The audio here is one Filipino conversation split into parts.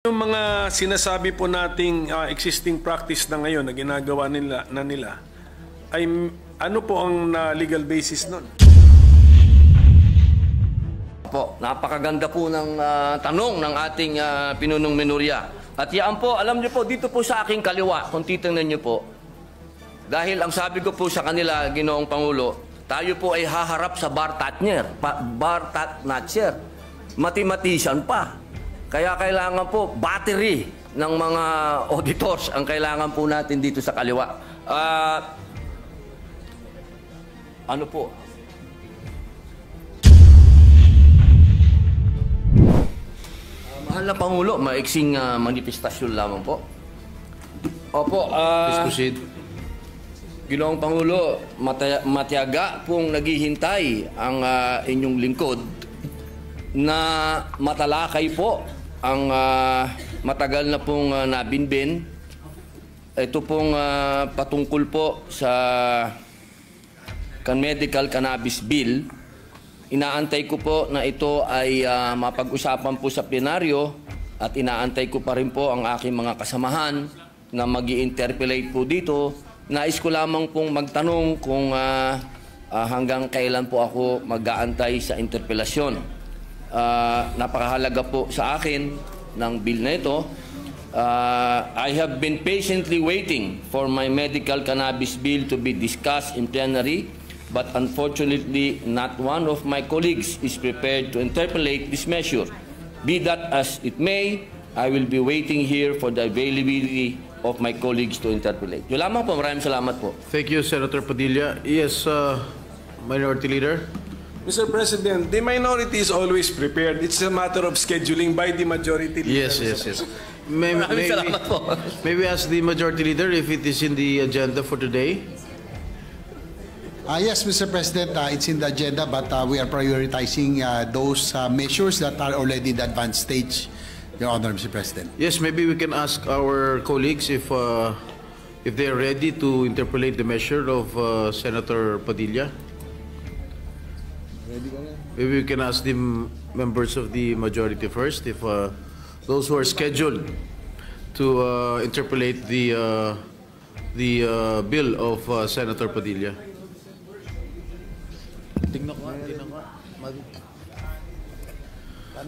Yung mga sinasabi po nating existing practice na ngayon na ginagawa nila ay ano po ang legal basis nun? Po, napakaganda po ng tanong ng ating pinunong minorya. At yan po, alam niyo po, dito po sa aking kaliwa, kung titingnan niyo po, dahil ang sabi ko po sa kanila, Ginoong Pangulo, tayo po ay haharap sa bar tatner, mathematician pa. Kaya kailangan po, battery ng mga auditors ang kailangan po natin dito sa kaliwa. Ano po? Mahal na Pangulo, maiksing manifestasyon lamang po. Opo, Please proceed. Ginoong Pangulo, matiyaga pong naghihintay ang inyong lingkod na matalakay po ang matagal na pong nabinbin. Ito pong patungkol po sa medical cannabis bill. Inaantay ko po na ito ay mapag-usapan po sa plenaryo at inaantay ko pa rin po ang aking mga kasamahan na mag-i-interpellate po dito. Nais ko lamang pong magtanong kung hanggang kailan po ako mag-aantay sa interpellasyon. Napakahalaga po sa akin ng bill na ito. I have been patiently waiting for my medical cannabis bill to be discussed in plenary, but unfortunately not one of my colleagues is prepared to interpolate this measure. Be that as it may, I will be waiting here for the availability of my colleagues to interpolate. Yun lamang po, maraming salamat po. Thank you, Senator Padilla. Yes, Minority Leader. Mr. President, the minority is always prepared. It's a matter of scheduling by the majority leader. Yes. May we ask the Majority Leader if it is in the agenda for today? Yes, Mr. President, it's in the agenda, but we are prioritizing those measures that are already in the advanced stage, Your Honor, Mr. President. Yes, maybe we can ask our colleagues if they are ready to interpolate the measure of Senator Padilla. Maybe we can ask the members of the majority first if those who are scheduled to interpolate the bill of Senator Padilla.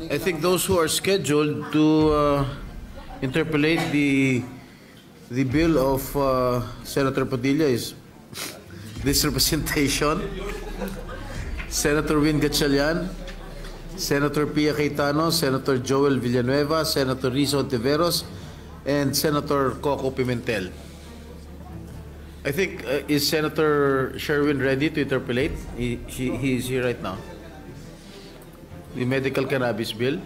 I think those who are scheduled to interpolate the bill of Senator Padilla is this representation, Senator Win Gatchalian, Senator Pia Cayetano, Senator Joel Villanueva, Senator Rizzo Ontiveros, and Senator Coco Pimentel. I think, is Senator Sherwin ready to interpolate? He is here right now. The medical cannabis bill.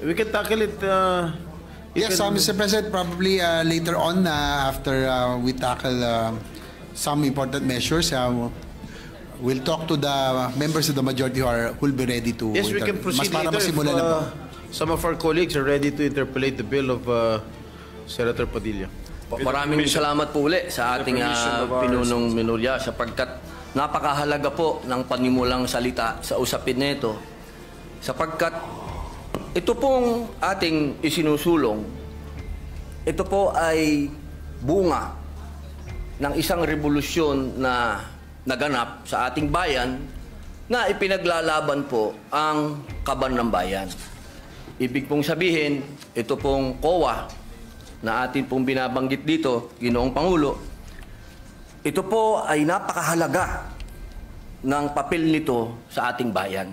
We can tackle it. Yes, Mr. President, probably later on after we tackle some important measures, we'll talk to the members of the majority who will be ready to. Yes, we can proceed later if some of our colleagues are ready to interpolate the bill of Senator Padilla. Maraming salamat po uli sa ating pinunong minorya sapagkat napakahalaga po ng panimulang salita sa usapin nito sapagkat ito pong ating isinusulong, ito po ay bunga ng isang revolusyon na naganap sa ating bayan na ipinaglalaban po ang kaban ng bayan. Ibig pong sabihin, ito pong COA na atin pong binabanggit dito, Ginoong Pangulo, ito po ay napakahalaga ng papel nito sa ating bayan.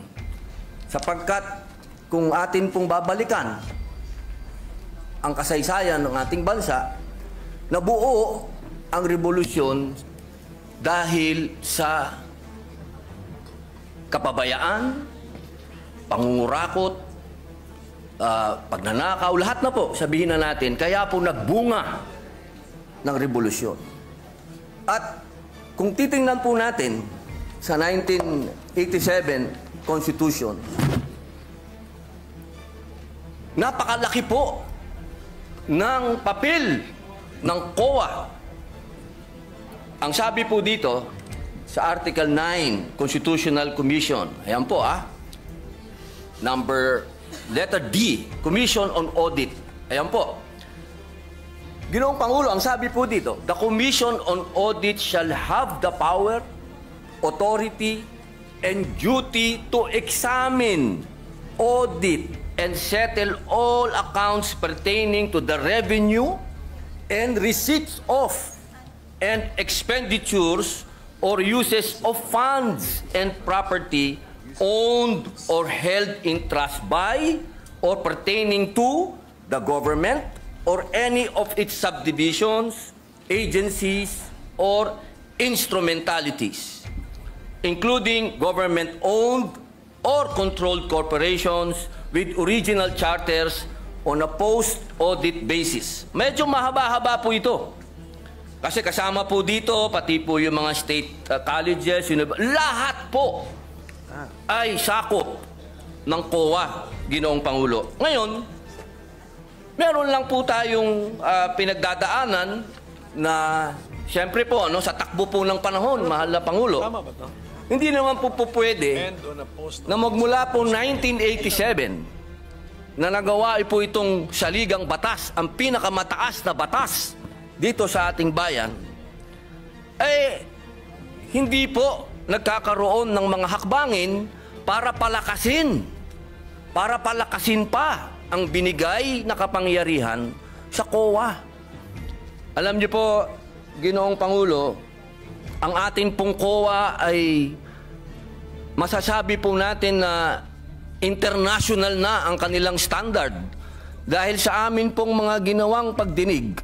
Sapagkat kung atin pong babalikan ang kasaysayan ng ating bansa, nabuo ang revolusyon dahil sa kapabayaan, pangungurakot, pagnanakaw, lahat na po, sabihin na natin, kaya po nagbunga ng revolusyon. At kung titingnan po natin sa 1987 Constitution, napakalaki po ng papel ng COA. Ang sabi po dito sa Article 9, Constitutional Commission, ayan po Letter D, Commission on Audit. Ayan po. Ginoong Pangulo, ang sabi po dito, the Commission on Audit shall have the power, authority, and duty to examine, audit, and settle all accounts pertaining to the revenue and receipts of and expenditures or uses of funds and property owned or held in trust by or pertaining to the government or any of its subdivisions, agencies, or instrumentalities, including government-owned or controlled corporations with original charters on a post-audit basis. Medyo mahaba-haba po ito. Kasi kasama po dito, pati po yung mga state colleges, lahat po ay sakop ng COA, Ginoong Pangulo. Ngayon, meron lang po tayong pinagdadaanan na siyempre po, sa takbo po ng panahon, mahal na Pangulo, Tama ba to? hindi naman po pwede And on a post na magmula po 1987 na nagawa po itong saligang batas, ang pinakamataas na batas dito sa ating bayan, hindi po nagkakaroon ng mga hakbangin para palakasin pa ang binigay na kapangyarihan sa COA. Alam niyo po, Ginoong Pangulo, ang ating pong COA ay masasabi po natin na international na ang kanilang standard. Dahil sa amin pong mga ginawang pagdinig,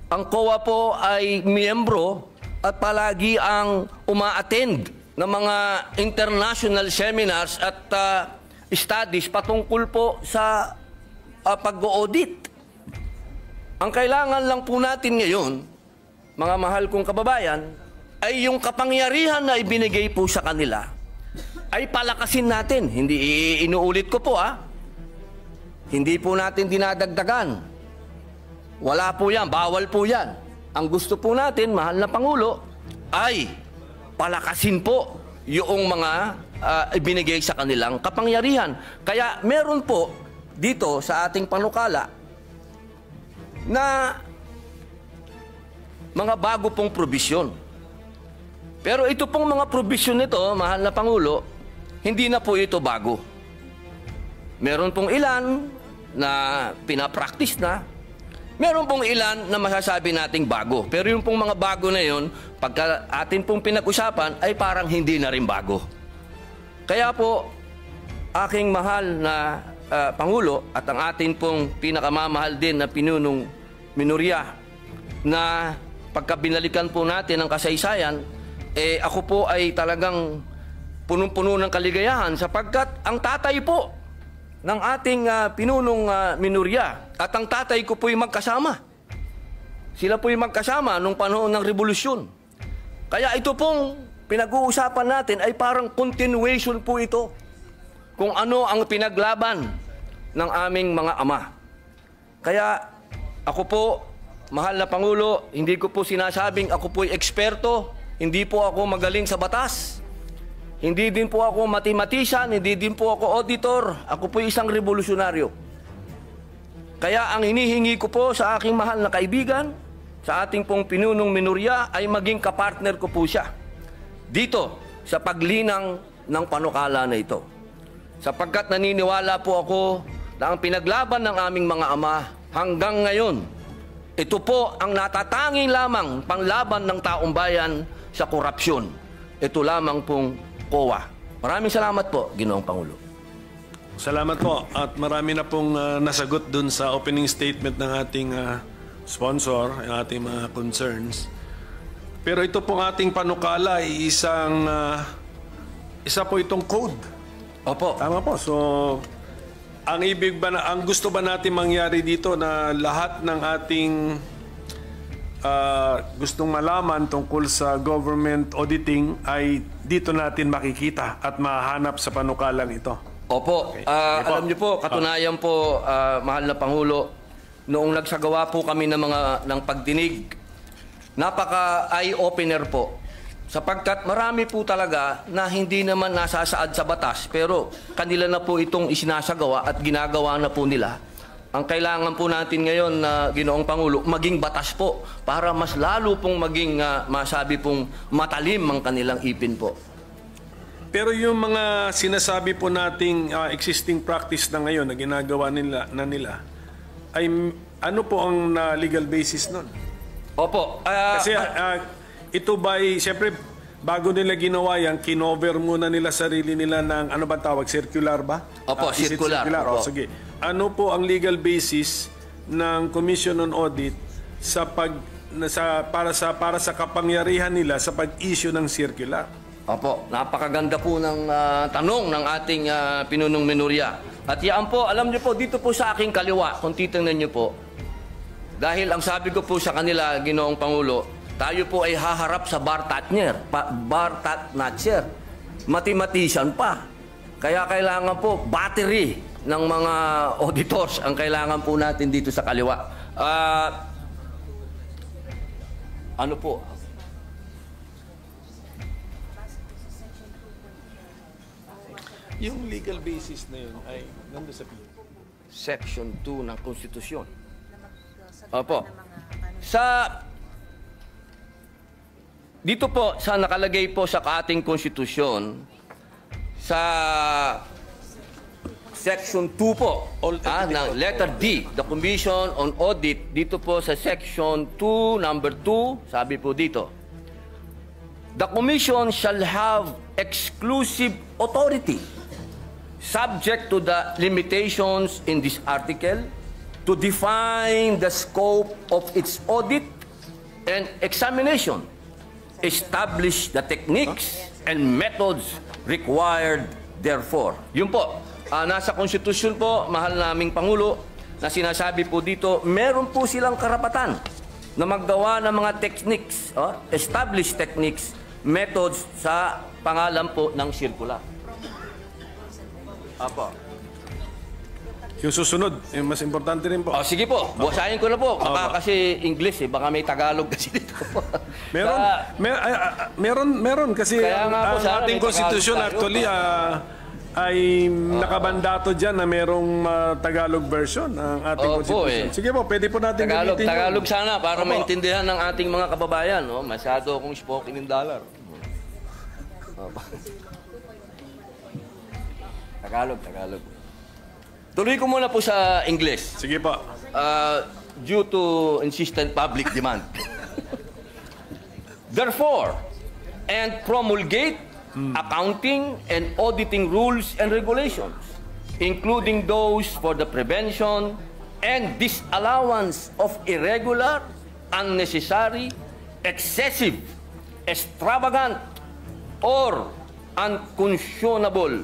ang COA po ay miyembro at palagi ang uma-attend ng mga international seminars at studies patungkol po sa pag-audit. Ang kailangan lang po natin ngayon, mga mahal kong kababayan, ay yung kapangyarihan na ibinigay po sa kanila ay palakasin natin. Hindi inuulit ko po Hindi po natin dinadagdagan. Wala po yan, bawal po yan. Ang gusto po natin, mahal na Pangulo, ay palakasin po yung mga ibinigay sa kanilang kapangyarihan. Kaya meron po dito sa ating panukala na mga bago pong probisyon. Pero ito pong mga probisyon nito, mahal na Pangulo, hindi na po ito bago. Meron pong ilan na pinapractice na, meron pong ilan na masasabi nating bago. Pero yung pong mga bago na yun, pagka atin pong pinag-usapan, ay parang hindi na rin bago. Kaya po, aking mahal na Pangulo at ang atin pong pinakamamahal din na pinunong minorya na pagka binalikan po natin ang kasaysayan, ako po ay talagang punong-puno ng kaligayahan sapagkat ang tatay po ng ating pinunong minorya at ang tatay ko po'y magkasama. Sila po'y magkasama nung panahon ng revolusyon. Kaya ito pong pinag-uusapan natin ay parang continuation po ito kung ano ang pinaglaban ng aming mga ama. Kaya ako po, mahal na Pangulo, hindi ko po sinasabing ako po'y eksperto, hindi po ako magaling sa batas, hindi din po ako mathematician, hindi din po ako auditor, ako po'y isang revolusyonaryo. Kaya ang hinihingi ko po sa aking mahal na kaibigan, sa ating pong pinunong minorya, ay maging kapartner ko po siya dito sa paglinang ng panukala na ito. Sapagkat naniniwala po ako na ang pinaglaban ng aming mga ama hanggang ngayon, ito po ang natatanging lamang panglaban ng taong bayan sa korupsyon. Ito lamang pong COA. Maraming salamat po, Ginoong Pangulo. Salamat po. At marami na pong nasagot dun sa opening statement ng ating sponsor, ang ating mga concerns. Pero ito pong ating panukala ay isa po itong code. Opo. Tama po. So, ang gusto ba natin mangyari dito na lahat ng ating gustong malaman tungkol sa government auditing ay dito natin makikita at mahanap sa panukalang ito? Opo. Okay. Alam niyo po, katunayan po, mahal na Pangulo, noong nagsagawa po kami ng pagdinig, napaka eye-opener po Sapagkat marami po talaga na hindi naman nasasaad sa batas, pero kanila na po itong isinasagawa at ginagawa na po nila. Ang kailangan po natin ngayon na Ginoong Pangulo, maging batas po para mas lalo pong maging masabi pong matalim ang kanilang ipin po. Pero yung mga sinasabi po nating existing practice na ngayon na ginagawa nila ay ano po ang legal basis nun? Opo. Kasi ito ba'y, siyempre, bago nila ginawa yan, kinover muna nila sarili nila ng, ano ba tawag, circular ba? Opo, Is it circular. O, Opo. sige. Ano po ang legal basis ng Commission on Audit para sa kapangyarihan nila sa pag-issue ng circular? Opo, napakaganda po ng tanong ng ating pinunong Menorya. At yan po, alam niyo po, dito po sa aking kaliwa, kung titingnan niyo po, dahil ang sabi ko po sa kanila, Ginoong Pangulo, tayo po ay haharap sa Bartat-Natcher. Mathematician pa. Kaya kailangan po, battery ng mga auditors ang kailangan po natin dito sa kaliwa. Ano po? Yung legal basis na yun ay nandun sa Section 2 ng Konstitusyon. Opo. Dito po, sa nakalagay po sa ating konstitusyon, sa Section 2 po, ng letter D, the Commission on Audit, dito po sa Section 2, number 2, sabi po dito, the Commission shall have exclusive authority, subject to the limitations in this article, to define the scope of its audit and examination, establish the techniques and methods required therefore. Yun po, nasa konstitusyon po, mahal naming Pangulo, na sinasabi po dito, meron po silang karapatan na maggawa ng mga techniques, establish techniques, methods sa pangalan po ng circular. Apo. Yung susunod, yung mas importante rin po. Sige po, basahin ko na po. Baka kasi English baka may Tagalog kasi dito. Meron kasi Kaya nga po, ang sana ating may konstitusyon Tagalog actually ay nakabandato dyan na merong Tagalog version ng ating konstitusyon. Sige po, pwede po natin gamitin yun. Tagalog sana para maintindihan ng ating mga kababayan. Masyado akong spoken in dollar. Tagalog. Tuloy ko muna po sa English. Sige po. Due to insistent public demand. Therefore, and promulgate accounting and auditing rules and regulations, including those for the prevention and disallowance of irregular, unnecessary, excessive, extravagant, or unconscionable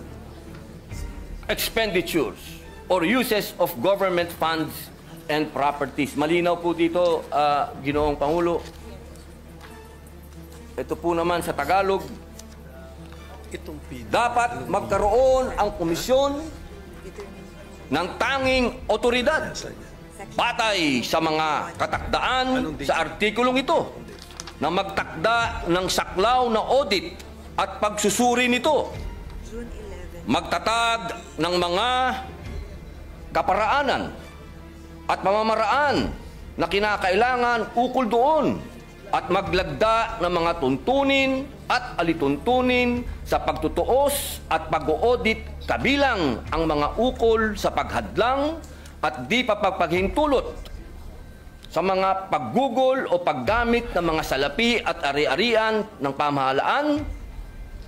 expenditures or uses of government funds and properties. Malinaw po dito, Ginoong Pangulo. Ito po naman sa Tagalog, dapat magkaroon ang komisyon ng tanging otoridad batay sa mga katakdaan sa artikulong ito na magtakda ng saklaw na audit at pagsusuri nito, magtatag ng mga kaparaanan at pamamaraan na kinakailangan ukol doon at maglagda ng mga tuntunin at alituntunin sa pagtutuos at pag-audit kabilang ang mga ukol sa paghadlang at di paghintulot sa mga paggugol o paggamit ng mga salapi at ari-arian ng pamahalaan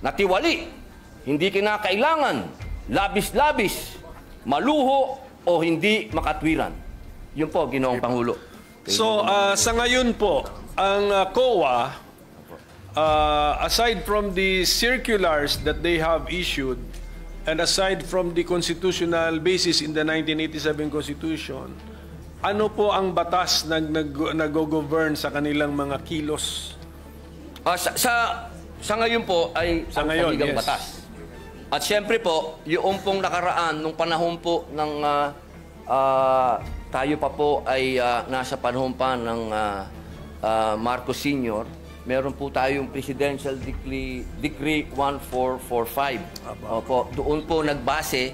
na tiwali, hindi kinakailangan, labis-labis, maluho o hindi makatwiran. Yun po, Ginoong Pangulo. So, sa ngayon po, ang COA, aside from the circulars that they have issued, and aside from the constitutional basis in the 1987 Constitution, ano po ang batas na nag-govern sa kanilang mga kilos? Sa ngayon po ay Sa ngayon, saligang yes. batas. At siyempre po, yung pong nakaraan, nung panahon po ng tayo pa po ay nasa panahon pa ng Marcos Sr., meron po tayong Presidential Decree 1445. Opo, doon po nagbase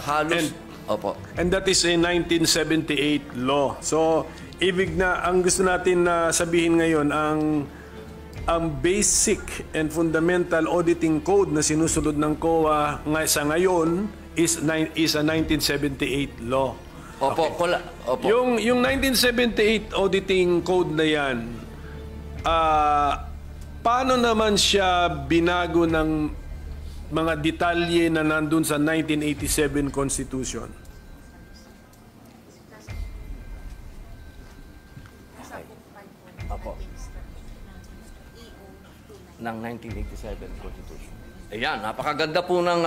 halos... Opo. And that is a 1978 law. So, ibig na, ang gusto natin na sabihin ngayon, ang basic and fundamental auditing code na sinusunod ng COA sa ngayon is a 1978 law. Opo, opo. Yung 1978 auditing code na yan, paano naman siya binago ng mga detalye na nandun sa 1987 Constitution? Opo. Ng 1987 Constitution. Ayan, napakaganda po ng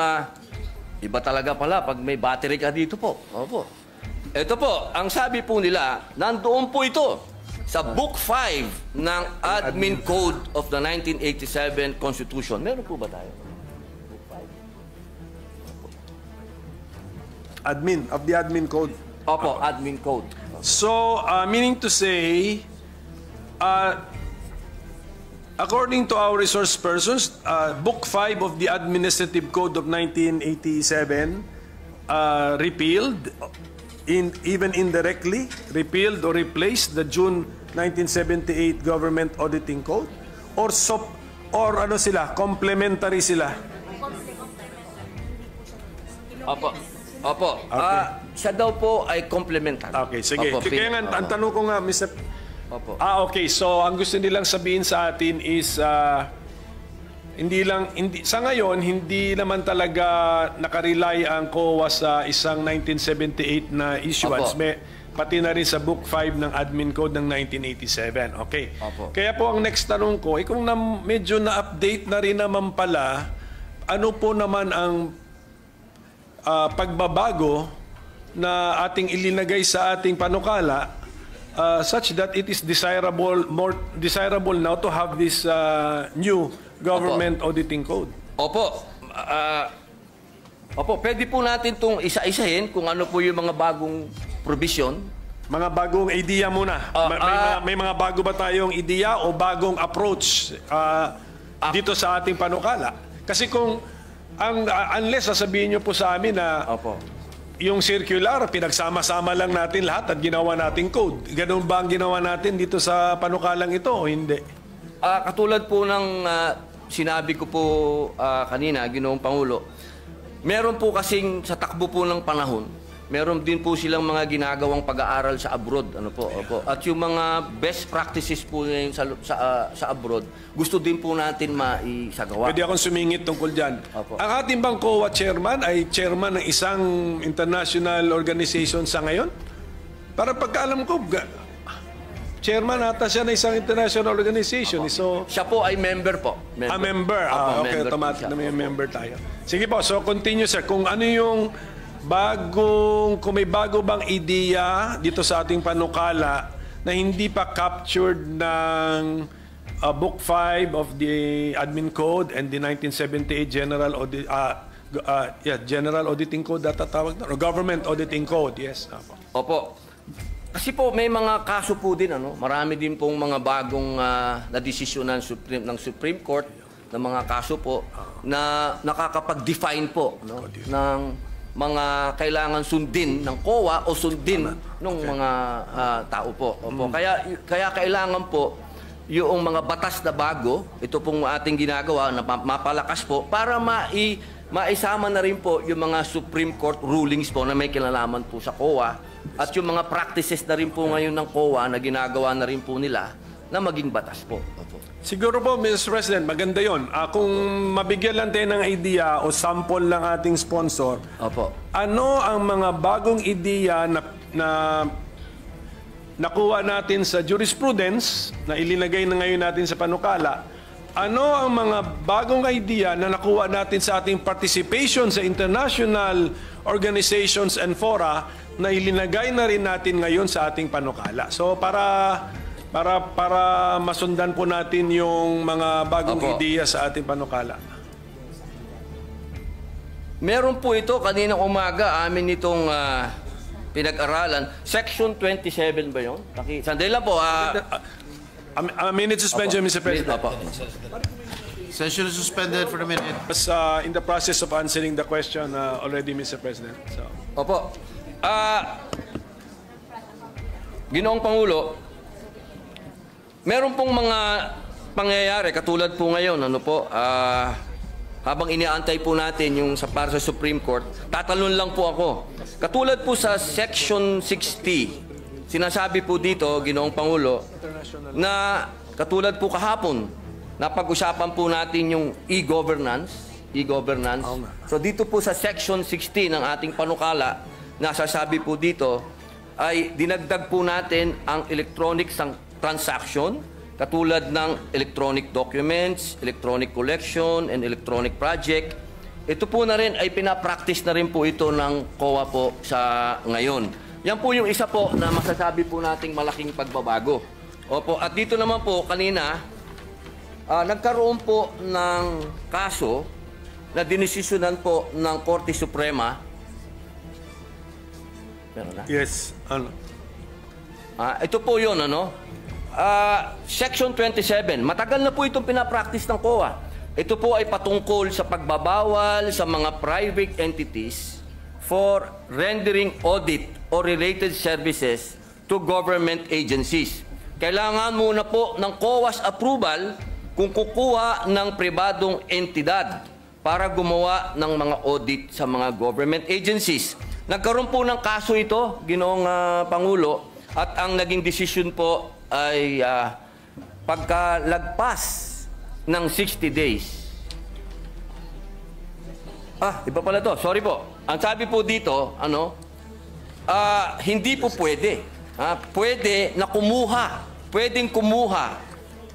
iba talaga pala pag may battery ka dito po. Opo. Ito po, ang sabi po nila, nandoon po ito sa Book 5 ng Admin Code of the 1987 Constitution. Meron po ba tayo? Book 5. Of the Admin Code. Opo, Admin Code. So, meaning to say, according to our resource persons, Book 5 of the Administrative Code of 1987 repealed, even indirectly, repealed or replaced the June 1978 Government Auditing Code? Or ano sila, complementary sila? Opo. Opo. Siya daw po ay complementary. Okay, sige. Opo, Kaya nga, ang tanong ko nga, Mr. Opo. Okay. So, ang gusto nilang sabihin sa atin is, sa ngayon, hindi naman talaga nakarely ang COA sa isang 1978 na issuance. Opo. Pati na rin sa Book 5 ng Admin Code ng 1987. Okay. Opo. Kaya po ang next tanong ko, kung medyo na-update na rin naman pala, ano po naman ang pagbabago na ating ilinagay sa ating panukala such that it is more desirable now to have this new government auditing code? Opo. Opo, pwede po natin itong isa-isahin kung ano po yung mga bagong provision. Mga bagong idea muna. May mga bago ba tayong idea o bagong approach dito sa ating panukala? Kasi kung unless sasabihin nyo po sa amin na Opo. yung circular, pinagsama-sama lang natin lahat at ginawa nating code. Ganun ba ang ginawa natin dito sa panukalang ito o hindi? Katulad po ng sinabi ko po kanina, Ginoong Pangulo, meron po kasing sa takbo po ng panahon, meron din po silang mga ginagawang pag-aaral sa abroad. Ano po, opo. At yung mga best practices po ngayon sa abroad, gusto din po natin maisagawa. Pwede akong sumingit tungkol dyan. Opo. Ang ating bang COA chairman ay chairman ng isang international organization sa ngayon? Para pagkaalam ko, chairman ata siya ng isang international organization. So, Siya po ay member po. member. Opo, Okay, member automatic po siya. na may member tayo. Sige po, so continue sir. Kung ano yung kung may bago bang ideya dito sa ating panukala na hindi pa captured ng Book 5 of the Admin Code and the 1978 General Auditing Code tatawag na, or Government Auditing Code, yes. Opo. Kasi po may mga kaso po din, marami din pong mga bagong na-desisyon ng Supreme Court na mga kaso po na nakakapag-define po ng mga kailangan sundin ng COA o sundin ng mga tao po. Opo. Kaya kailangan po yung mga batas na bago, ito pong ating ginagawa na mapalakas po para maisama na rin po yung mga Supreme Court rulings po na may kinalaman po sa COA at yung mga practices na rin po ngayon ng COA na ginagawa na rin po nila na maging batas po. Opo. Siguro po, Mr. President, maganda yon. Kung mabigyan lang tayo ng idea o sample ng ating sponsor, Opo. ano ang mga bagong ideya na nakuha natin sa jurisprudence na ilinagay na ngayon natin sa panukala? Ano ang mga bagong idea na nakuha natin sa ating participation sa international organizations and fora na ilinagay na rin natin ngayon sa ating panukala? So para masundan po natin yung mga bagong Opo. ideya sa ating panukala. Meron po ito, kaninang umaga, amin itong pinag-aralan. Section 27 ba yun? Sandali lang po. A minute suspension, Mr. President. Opo. Session is suspended for a minute. Was in the process of answering the question already, Mr. President. So, Opo. Ginoong Pangulo, meron pong mga pangyayari katulad po ngayon, ano po, habang iniaantay po natin yung para sa Supreme Court, tatalon lang po ako. Katulad po sa Section 60, sinasabi po dito, Ginoong Pangulo, na katulad po kahapon, napag-usapan po natin yung e-governance. So dito po sa Section 60 ng ating panukala, nasasabi po dito, ay dinagdag po natin ang electronic transaction, katulad ng electronic documents, electronic collection, and electronic project. Ito po na rin ay pinapractice na rin po ito ng COA po sa ngayon. Yan po yung isa po na masasabi po nating malaking pagbabago. Opo, at dito naman po kanina, nagkaroon po ng kaso na dinesisyonan po ng Korte Suprema. Meron na? yes. Ito po yun, ano? Section 27, matagal na po itong pinapractice ng COA. Ito po ay patungkol sa pagbabawal sa mga private entities for rendering audit or related services to government agencies. Kailangan muna po ng COA's approval kung kukuha ng pribadong entidad para gumawa ng mga audit sa mga government agencies. Nagkaroon po ng kaso ito, Ginoong Pangulo, at ang naging decision po ay pagkalagpas ng 60 days. Iba pala to. Sorry po. Ang sabi po dito, hindi po pwede. Pwede na pwedeng kumuha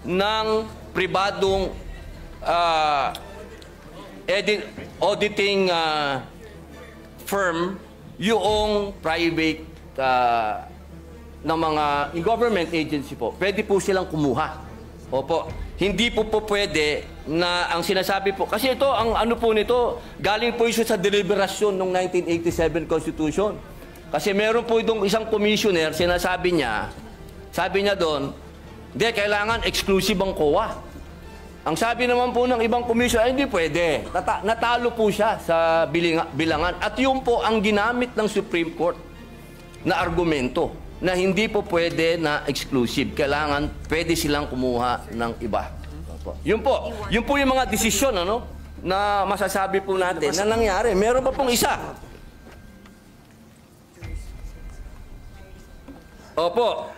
ng pribadong auditing firm yung private ng mga government agency po. Pwede po silang kumuha. Opo. Hindi po pwede na ang sinasabi po, kasi ito, ang ano po nito, galing po ito sa deliberasyon ng 1987 Constitution. Kasi meron po itong isang commissioner, sinasabi niya, sabi niya doon, hindi, kailangan exclusive ang COA. Ang sabi naman po ng ibang commissioner, hindi pwede. Natalo po siya sa bilangan. At yun po ang ginamit ng Supreme Court na argumento na hindi po pwede na exclusive. Kailangan pwede silang kumuha ng iba. Yun po yung mga desisyon na masasabi po natin na nangyari. Meron pa pong isa. Opo.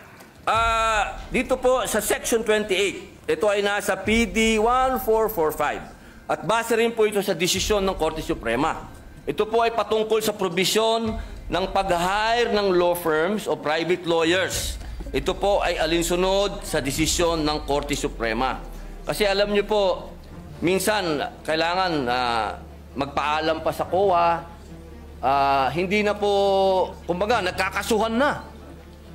Dito po sa Section 28, ito ay nasa PD 1445. At base rin po ito sa desisyon ng Korte Suprema. Ito po ay patungkol sa probisyon ng pag-hire ng law firms o private lawyers. Ito po ay alinsunod sa desisyon ng Korte Suprema. Kasi alam niyo po, minsan kailangan magpaalam pa sa COA, hindi na po, kumbaga, nagkakasuhan na.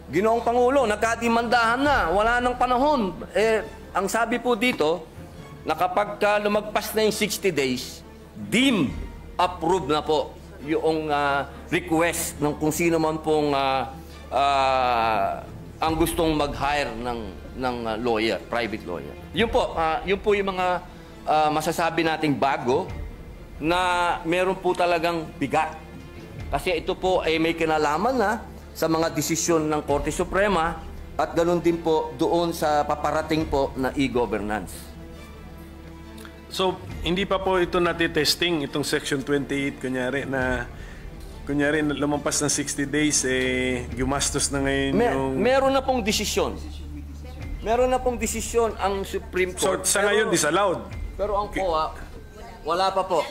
Ginoong Pangulo, nagkadimandahan na, wala nang panahon. Ang sabi po dito, na kapag lumagpas na yung 60 days, deemed approved na po yung request ng kung sino man pong ang gustong mag-hire ng lawyer, private lawyer. Yun po yung mga masasabi nating bago na meron po talagang bigat. Kasi ito po ay may kinalaman na sa mga desisyon ng Korte Suprema at ganoon din po doon sa paparating po na e-governance. So, hindi pa po ito natitesting, itong Section 28, kunyari lumampas ng 60 days, gumastos na ngayon yung... Meron na pong desisyon. Meron na pong desisyon ang Supreme Court. So, sa ngayon, disallowed. Pero ang COA, wala pa po.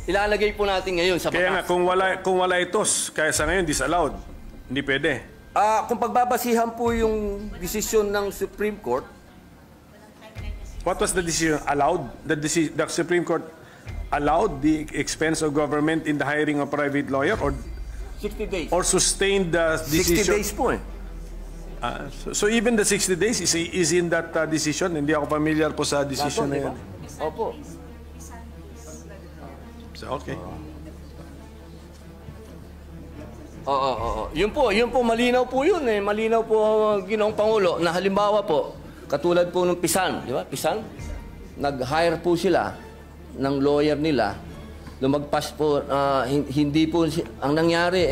Ilalagay po natin ngayon sa batas. Kaya nga, kung wala ito, kaya sa ngayon, disallowed. Hindi pwede. Kung pagbabasihan po yung desisyon ng Supreme Court, what was the decision? Allowed? The Supreme Court allowed the expense of government in the hiring of private lawyer or 60 days. Or sustained the 60 decision? days po eh. So even the 60 days is in that decision? Hindi ako familiar po sa decision na yan. Opo. So, okay. Oo. Yun po, malinaw po yun eh. Malinaw po, Ginoong Pangulo, na halimbawa po, katulad po ng Pisan, di ba? Pisan, nag-hire po sila ng lawyer nila, lumagpas po, hindi po, ang nangyari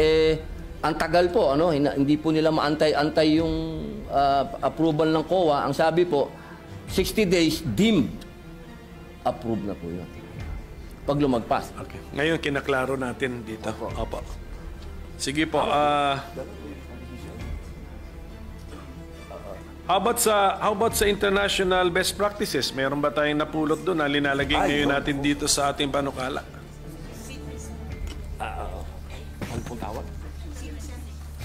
ang tagal po, ano, hindi po nila maantay-antay yung approval ng COA. Ang sabi po, 60 days deemed approved na po yun. Pag lumagpas. Okay. Ngayon, kinaklaro natin dito. Opo. Sige po. How about sa international best practices? Meron ba tayong napulot doon na linalagay ngayon natin dito sa ating panukala? Ano pong tawag?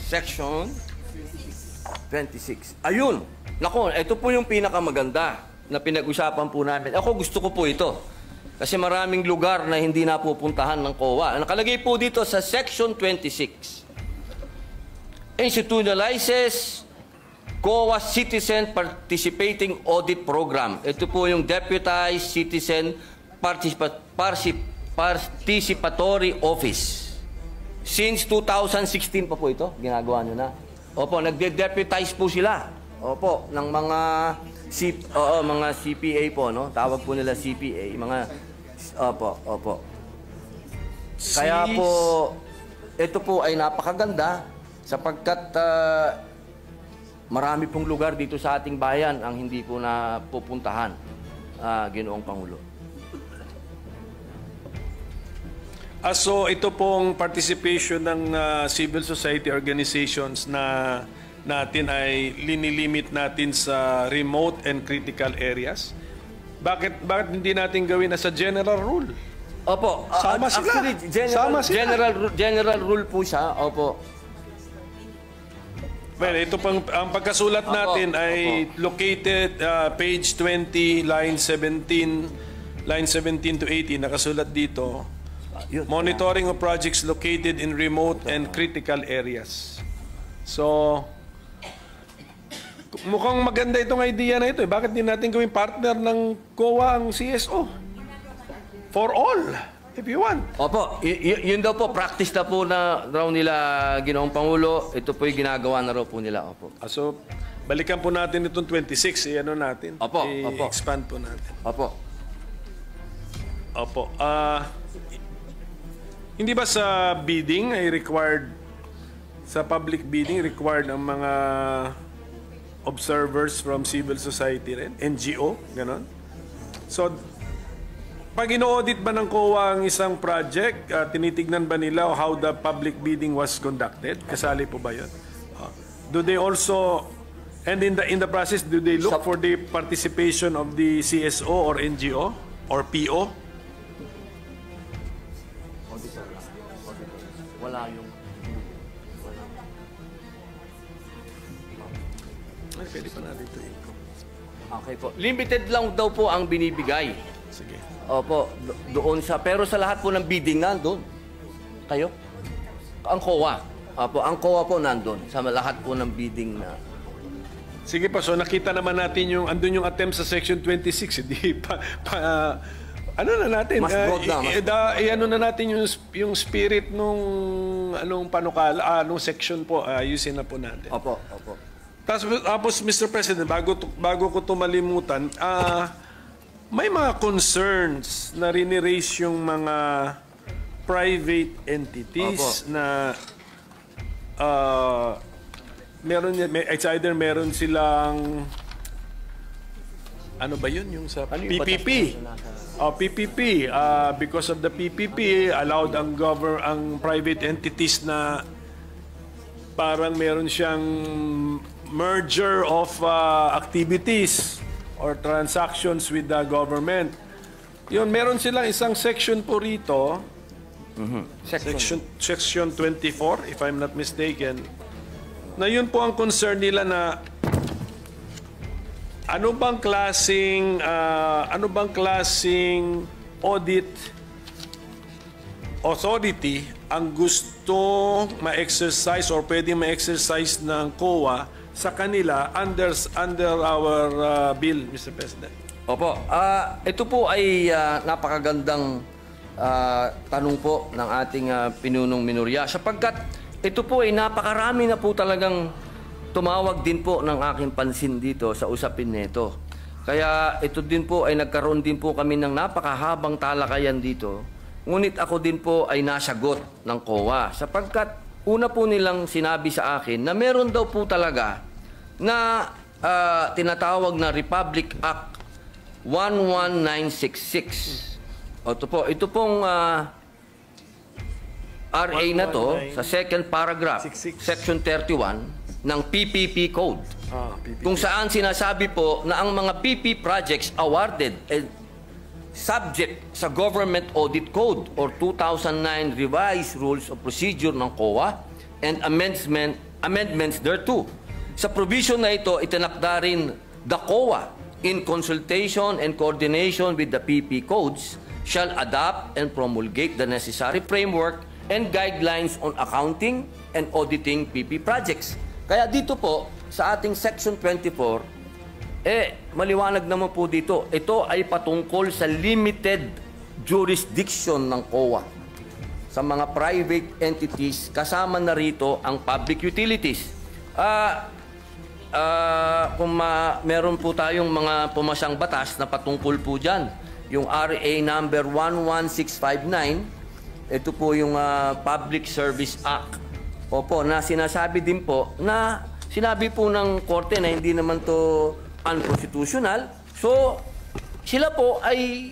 Section 26. Ayun! Nako, ito po yung pinakamaganda na pinag-usapan po namin. Ako gusto ko po ito. Kasi maraming lugar na hindi napupuntahan ng COA. Nakalagay po dito sa Section 26. Institutionalizes COA Citizen Participating Audit Program. Ito po yung Deputized Citizen Participatory Office. Since 2016 pa po ito, ginagawa nyo na. Opo, nagde-deputize po sila. Opo, ng mga mga CPA po, no? Tawag po nila CPA, opo. Kaya po, ito po ay napakaganda sapagkat marami pong lugar dito sa ating bayan ang hindi po na pupuntahan, Ginoong Pangulo. So ito pong participation ng civil society organizations na natin ay linilimit natin sa remote and critical areas. Bakit hindi natin gawin as a general rule? Opo. Sama sila. Actually, Sama sila. general rule po siya. Opo. Well, ito pang ang pagkasulat natin ay located page 20 line 17 to 18 nakasulat dito. Monitoring of projects located in remote and critical areas. So, mukhang maganda itong idea na ito. Bakit din natin gawing partner ng COA ang CSO? For all, if you want. Opo, yun daw po, practice na po na raw nila, Ginoong Pangulo. Ito po yung ginagawa na raw po nila. Opo. So, balikan po natin itong 26. Ano natin? Opo. I-expand po natin. Opo. Hindi ba sa bidding ay required, sa public bidding, required ang mga observers from civil society rin? NGO? Ganon? So, pag ino-audit ba ng COA ang isang project, tinitignan ba nila how the public bidding was conducted? Kasali po ba yun? Do they also, and in the process, do they look for the participation of the CSO or NGO or PO? Wala yung... Ay, pwede pa natin ito. Okay po. Limited lang daw po ang binibigay. Sige. Opo, doon sa... Pero sa lahat po ng bidding nandun. Kayo? Ang COA. Opo, ang COA po nandun. Sa lahat po ng bidding na... Sige pa, so nakita naman natin yung... Andun yung attempt sa Section 26. Hindi ano na natin? Mas broad na. Ano na natin yung spirit nung anong panukala, nung section po, ayusin na po natin. Opo. Tapos, Mr. President, bago ko ito malimutan, may mga concerns na riniraise yung mga private entities na it's either meron silang ano ba yun yung sa PPP? PPP. Because of the PPP, allowed ang private entities na parang meron siyang merger of activities or transactions with the government. Yun, meron silang isang section po rito, section 24, if I'm not mistaken, na yun po ang concern nila na ano bang klaseng audit authority ang gusto ma-exercise or pwedeng ma-exercise ng COA sa kanila under our bill, Mr. President? Opo. Ito po ay napakagandang tanong po ng ating pinunong minorya sapagkat ito po ay napakarami na po talagang tumawag din po ng aking pansin dito sa usapin nito. Kaya ito din po ay nagkaroon din po kami ng napakahabang talakayan dito. Ngunit ako din po ay nasagot ng COA sapagkat una po nilang sinabi sa akin na meron daw po talaga na tinatawag na Republic Act 11966. Ito pong RA na to sa second paragraph, section 31 ng PPP Code. Kung saan sinasabi po na ang mga PP projects awarded subject sa Government Audit Code or 2009 Revised Rules of Procedure ng COA and amendments thereto. Sa provision na ito, itinakda rin the COA in consultation and coordination with the PP codes shall adopt and promulgate the necessary framework and guidelines on accounting and auditing PP projects. Kaya dito po, sa ating Section 24, maliwanag naman po dito, ito ay patungkol sa limited jurisdiction ng COA. Sa mga private entities, kasama na rito ang public utilities. Kung meron po tayong mga pumasang batas na patungkol po dyan, yung RA number 11659, ito po yung Public Service Act. Opo, na sinasabi din po na sinabi po ng korte na hindi naman to unconstitutional. So, sila po ay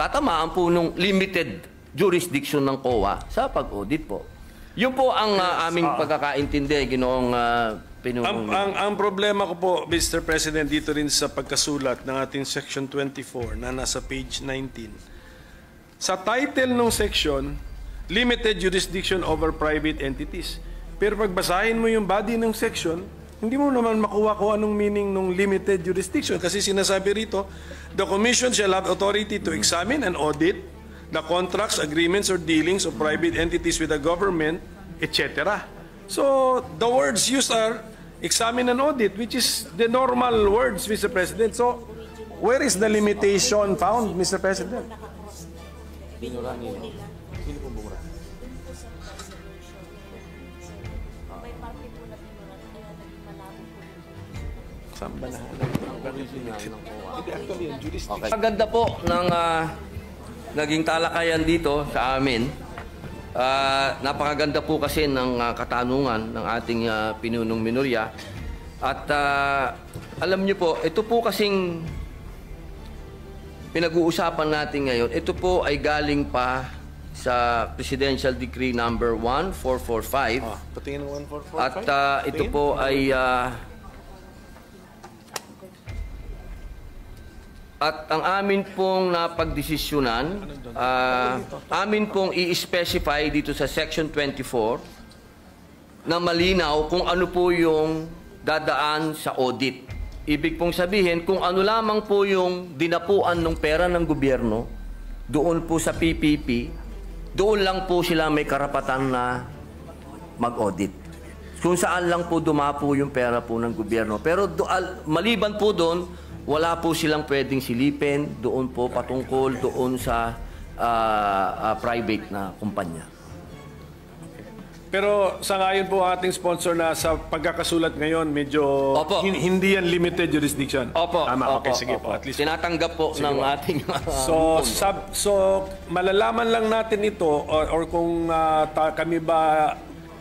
tatamaan po ng limited jurisdiction ng COA sa pag-audit po. Yun po ang aming pagkakaintindi, Ginoong Pinuno. Ang problema ko po, Mr. President, dito rin sa pagkasulat ng ating Section 24 na nasa page 19. Sa title ng section, limited jurisdiction over private entities. Pero pagbasahin mo yung body ng section, hindi mo naman makuha kung anong meaning ng limited jurisdiction. Kasi sinasabi rito, the Commission shall have authority to examine and audit the contracts, agreements, or dealings of private entities with the government, etc. So, the words used are examine and audit, which is the normal words, Mr. President. So, where is the limitation found, Mr. President? Maganda po ng naging talakayan dito sa amin. Napakaganda po kasi ng katanungan ng ating pinunong minorya. At alam niyo po, ito po kasing pinag-uusapan natin ngayon, ito po ay galing pa sa Presidential Decree number 1445. Patingin ng 1445. At ito po ay at ang amin pong napagdesisyonan, amin pong i-specify dito sa Section 24 na malinaw kung ano po yung dadaan sa audit. Ibig pong sabihin, kung ano lamang po yung dinapuan ng pera ng gobyerno, doon po sa PPP, doon lang po sila may karapatan na mag-audit. Kung saan lang po dumapo yung pera po ng gobyerno. Pero maliban po doon, wala po silang pwedeng silipin doon po patungkol doon sa private na kumpanya. Pero sa ngayon po ating sponsor na sa pagkakasulat ngayon, medyo hindi yan limited jurisdiction. Opo. Tama, okay, Opo, sige opo. po. At least. Tinatanggap po ng ating So malalaman lang natin ito or kung kami ba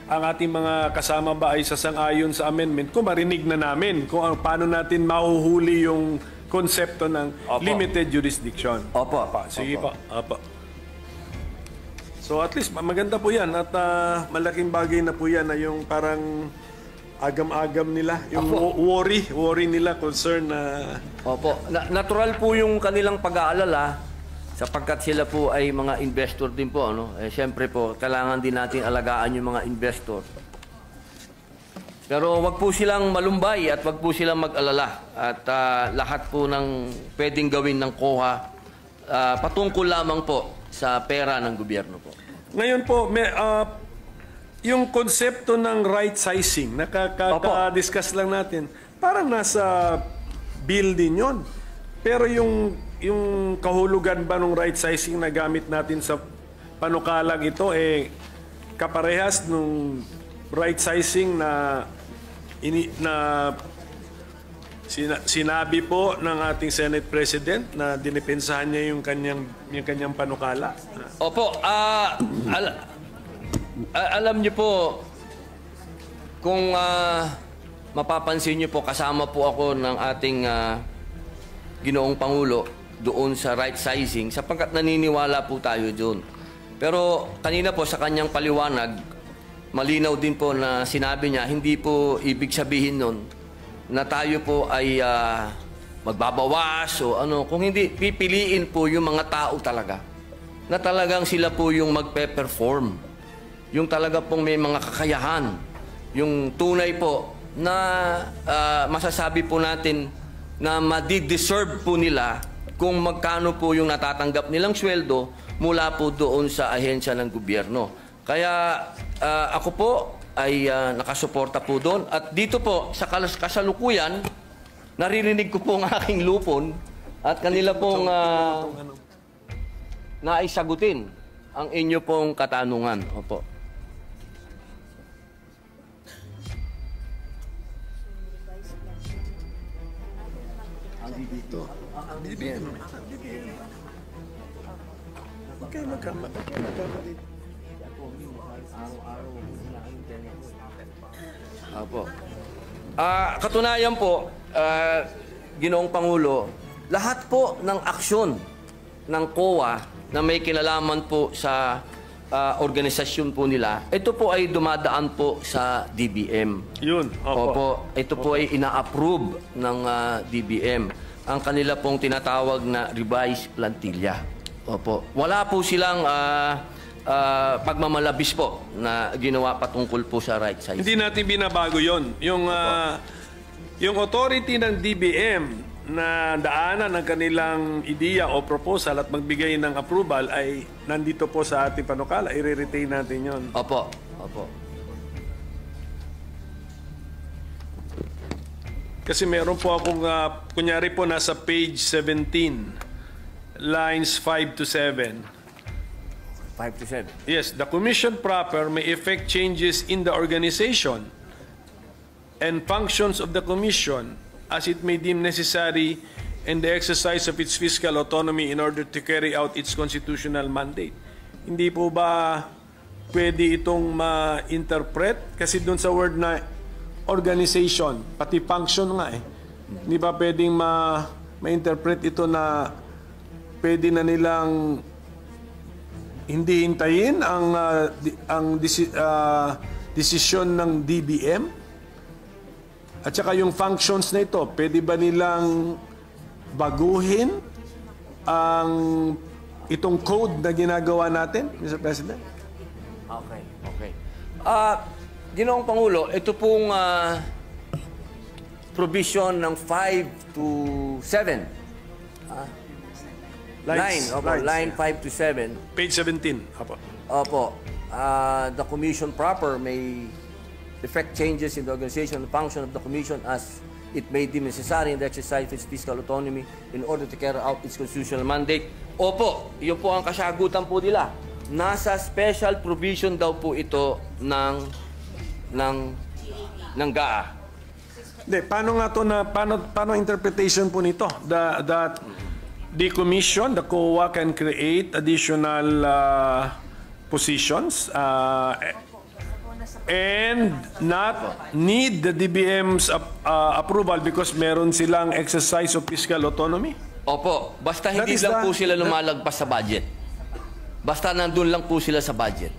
ang ating mga kasama ba ay sasang-ayon sa amendment, kung marinig na namin kung paano natin mahuhuli yung konsepto ng limited jurisdiction. Opo. Sige po. Opo. So at least maganda po yan at malaking bagay na po yan na yung parang agam-agam nila, yung worry nila, concern na... Opo. Natural po yung kanilang pag-aalala sapagkat sila po ay mga investor din po. Siyempre po, kailangan din natin alagaan yung mga investor. Pero wag po silang malumbay at wag po silang mag-alala. At lahat po ng pwedeng gawin ng COA patungkol lamang po sa pera ng gobyerno po. Ngayon po, yung konsepto ng right sizing, nakaka-discuss lang natin, parang nasa bill din yun. Pero yung kahulugan ba ng right sizing na gamit natin sa panukalang ito, kaparehas nung right sizing na sinabi po ng ating Senate President na dinipensahan niya yung kanyang panukala. Opo, alam niyo po, kung mapapansin niyo po, kasama po ako ng ating Ginoong Pangulo doon sa right sizing sapagkat naniniwala po tayo doon. Pero kanina po sa kanyang paliwanag, malinaw din po na sinabi niya, hindi po ibig sabihin nun na tayo po ay magbabawas o ano. Kung hindi, pipiliin po yung mga tao talaga na talagang sila po yung magpe-perform. Yung talaga pong may mga kakayahan. Yung tunay po na masasabi po natin na madi-deserve po nila kung magkano po yung natatanggap nilang sweldo mula po doon sa ahensya ng gobyerno. Kaya ako po ay nakasuporta po doon. At dito po, sa kasalukuyan, naririnig ko po ang aking lupon at kanila pong naisagutin ang inyo pong katanungan. Opo. Okay, magkamali. Opo. Katunayan po, Ginoong Pangulo, lahat po ng aksyon ng COA na may kinalaman po sa organisasyon po nila, ito po ay dumadaan po sa DBM. Yun, Opo. Ito po ay ina-approve ng DBM. Ang kanila pong tinatawag na revised plantilla. Opo. Wala po silang pagmamalabis po na ginawa patungkol po sa right size. Hindi natin binabago yon. Yung authority ng DBM na daanan ng kanilang ideya o proposal at magbigay ng approval ay nandito po sa ating panukala. I-retain natin yon. Opo. Opo. Kasi meron po akong, kunyari po nasa page 17, lines 5 to 7. 5 to 7. Yes, the commission proper may effect changes in the organization and functions of the commission as it may deem necessary in the exercise of its fiscal autonomy in order to carry out its constitutional mandate. Hindi po ba pwede itong ma-interpret? Kasi dun sa word na organization, pati function nga eh. Hindi ba pwedeng ma-interpret ito na pwede na nilang hindi hintayin ang desisyon ng DBM? At saka yung functions na ito, pwede ba nilang baguhin itong code na ginagawa natin, Mr. President? Okay, okay. Ginoong Pangulo, ito pong provision ng 5 to 7. Line 5 to 7. Page 17. Apo. Opo. The commission proper may effect changes in the organization and function of the commission as it may deem necessary in the exercise of its fiscal autonomy in order to carry out its constitutional mandate. Opo, yun po ang kasagutan po nila. Nasa special provision daw po ito ng GAA. Hindi, paano nga to na paano interpretation po nito? That the commission, the COA can create additional positions and not need the DBM's approval because meron silang exercise of fiscal autonomy? Opo, basta hindi lang po sila lumalagpas sa budget. Basta nandun lang po sila sa budget.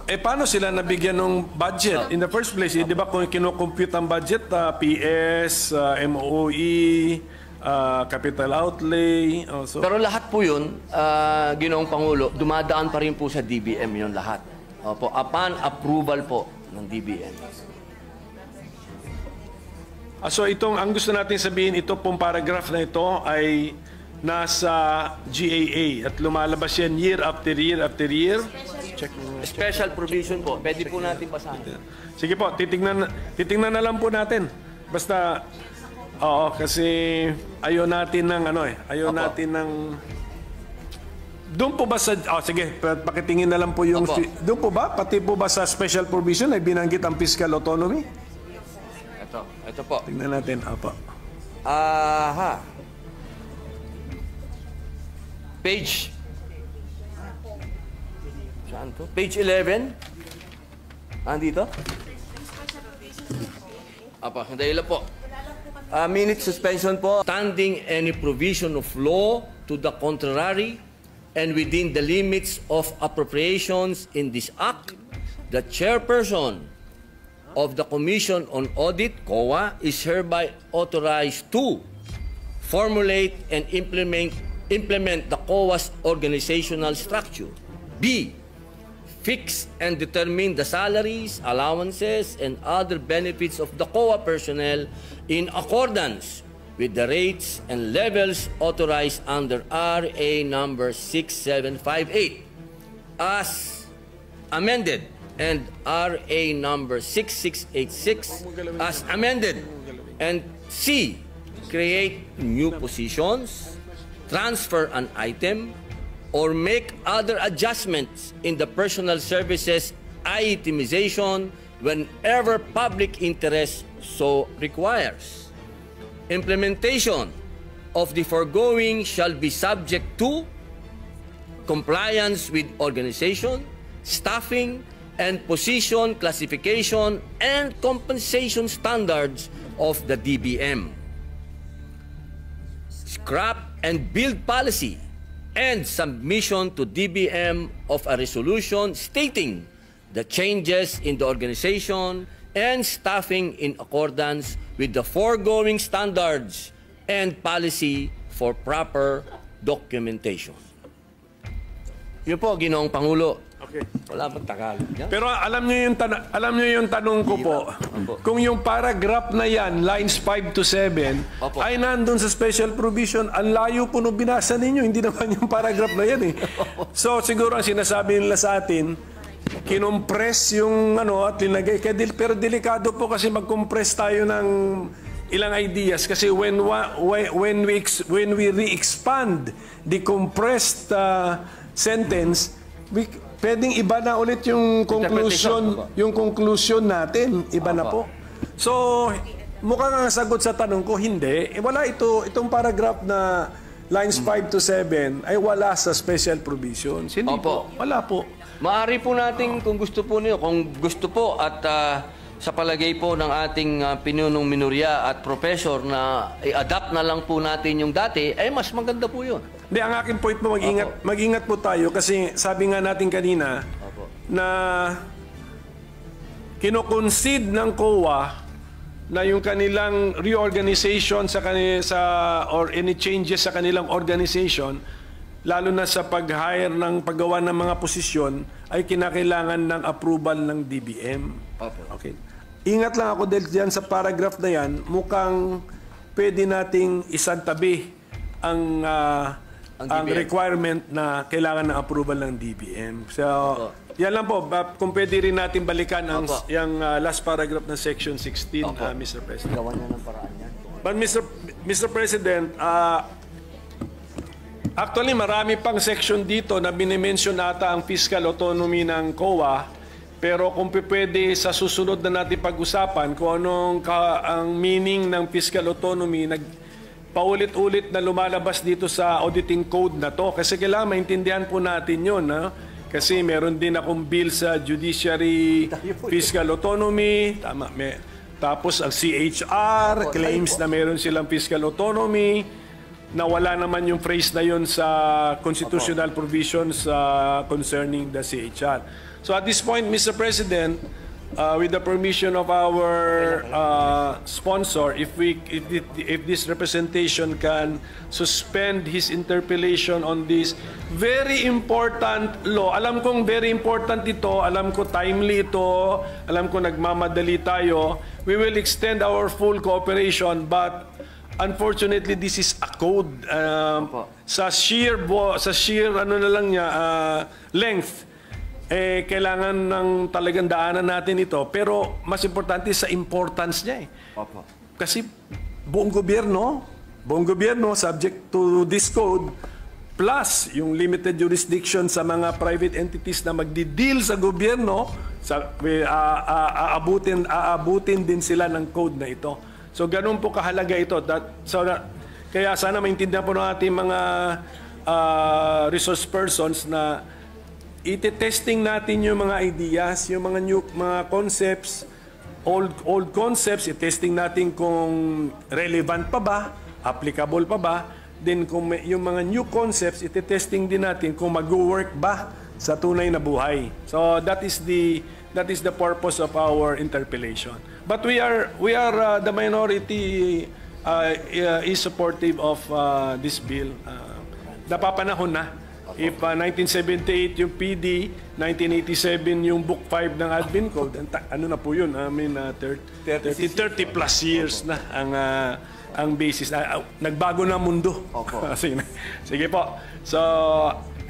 Eh, paano sila nabigyan ng budget? In the first place, di ba kung kinocompute ang budget, PS, MOE, capital outlay, also. Pero lahat po yun, Ginoong Pangulo, dumadaan pa rin po sa DBM yun lahat. Opo, upon approval po ng DBM. So ang gusto natin sabihin, ito pong paragraph na ito ay nasa GAA at lumalabas yan year after year after year. Check mo. Special provision po. Pwede po natin basahin. Sige po, titingnan na lang po natin. Basta, kasi ayaw natin ng ayaw natin ng Doon po ba sa... sige, pakitingin na lang po yung... Opo. Doon po ba? Pati po ba sa special provision ay binanggit ang fiscal autonomy? Ito po. Tingnan natin. Opo. Aha. Page. Saan to? Page 11. Andito? Apa, hindi lang po. Minute suspension po. Standing any provision of law to the contrary and within the limits of appropriations in this act, the chairperson of the Commission on Audit, COA, is hereby authorized to formulate and implement the COA's organizational structure. B. Fix and determine the salaries, allowances, and other benefits of the COA personnel in accordance with the rates and levels authorized under RA number 6758 as amended and RA number 6686 as amended. And C. Create new positions, transfer an item, or make other adjustments in the personal services itemization whenever public interest so requires. Implementation of the foregoing shall be subject to compliance with organization, staffing, and position classification and compensation standards of the DBM. Scrap and build policy and submission to DBM of a resolution stating the changes in the organization and staffing in accordance with the foregoing standards and policy for proper documentation. Yun po, Ginoong Pangulo. Okay. Wala bang Tagalog yan? Pero alam niyo yung tanong ko po. Kung yung paragraph na yan, lines 5 to 7, Opo. ay nandun sa special provision, ang layo po nung binasa ninyo, hindi naman yung paragraph na yan eh. So siguro ang sinasabi nila sa atin, kinompress yung at linagay. Pero delikado po kasi mag-compress tayo ng ilang ideas kasi when we re-expand the compressed sentence, pwedeng iba na ulit yung conclusion natin, iba na po. So, mukhang ang sagot sa tanong ko, hindi. Wala itong paragraph na lines 5 to 7 ay wala sa special provisions. Hindi po. Wala po. Maaari po natin kung gusto po niyo, at sa palagay po ng ating pinunong minorya at professor na i-adapt na lang po natin yung dati, ay mas maganda po yun. Hindi, ang aking point po, mag-ingat po tayo kasi sabi nga natin kanina na kino-concede ng COA na yung kanilang reorganization or any changes sa kanilang organization, lalo na sa pag-hire ng paggawa ng mga posisyon, ay kinakailangan ng approval ng DBM. Okay. Ingat lang ako dahil dyan sa paragraph na yan, mukhang pwede nating isantabi ang requirement na kailangan ng approval ng DBM. So, yan lang po. Kung pwede rin natin balikan ang yung last paragraph ng Section 16, Mr. President. Gawa niya ng paraan yan. But Mr. President, actually marami pang section dito na binimension nata ang fiscal autonomy ng COA. Pero kung pwede sa susunod na natin pag-usapan kung anong ang meaning ng fiscal autonomy, paulit-ulit na lumalabas dito sa auditing code na to. Kasi kailangan maintindihan po natin yun. Kasi meron din akong bill sa judiciary fiscal autonomy. Tama. Tapos ang CHR claims na meron silang fiscal autonomy. Nawala naman yung phrase na yun sa constitutional provisions concerning the CHR. So at this point, Mr. President, with the permission of our sponsor, if this representation can suspend his interpellation on this very important law. Alam kong very important ito, alam ko timely ito, alam ko nagmamadali tayo. We will extend our full cooperation, but unfortunately this is a code. Sa sheer length, kailangan ng talagang daanan natin ito. Pero mas importante sa importance niya . Kasi buong gobyerno, subject to this code, plus yung limited jurisdiction sa mga private entities na magdi-deal sa gobyerno, aabutin din sila ng code na ito. So ganun po kahalaga ito. Kaya sana maintindihan po ng ating mga resource persons na iti-testing natin yung mga ideas, yung mga new mga concepts, old concepts, i-testing natin kung relevant pa ba, applicable pa ba. Then kung yung mga new concepts, iti-testing din natin kung mag-work ba sa tunay na buhay. So that is the purpose of our interpellation. But we are the minority is supportive of this bill. Napapanahon na. If 1978 yung PD, 1987 yung Book 5 ng Admin Code, ano na po yun? I mean, 30 plus years na ang basis. Nagbago na mundo. Sige po. So,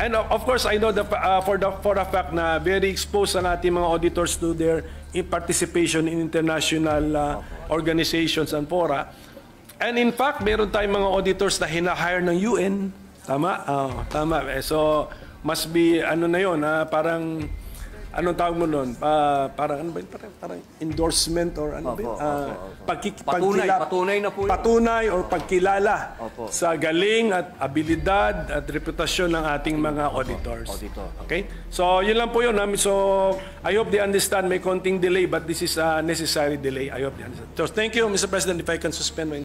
and of course, I know for a fact na very exposed ang ating mga auditors to their participation in international organizations and fora. And in fact, meron tayong mga auditors na hinahire ng UN. Tama? Tama. So, must be, ano na yun, parang, anong tawag mo nun? Parang, ano ba yun? Parang endorsement or ano ba yun? Patunay na po yun. Patunay or pagkilala sa galing at abilidad at reputasyon ng ating mga auditors. Okay? So, yun lang po yun. So, I hope they understand may konting delay but this is a necessary delay. I hope they understand. So, thank you, Mr. President, if I can suspend my